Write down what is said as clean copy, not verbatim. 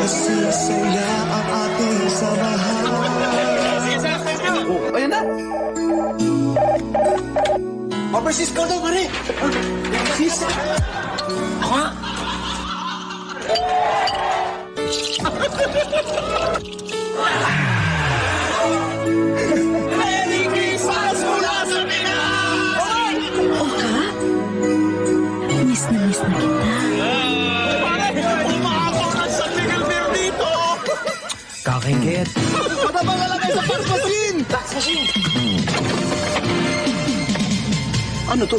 Masisaya ang ating samahan. Oh, ayan na. Overseas ka daw, pare. Overseas? Ako nga. Merry Christmas mula sa Pinas! Oka? Miss na kita. Pare, umakaw na sa Miguel Beer dito! Kakingit. Pataba ka lang kayo sa fax machine! Fax machine? Ano to?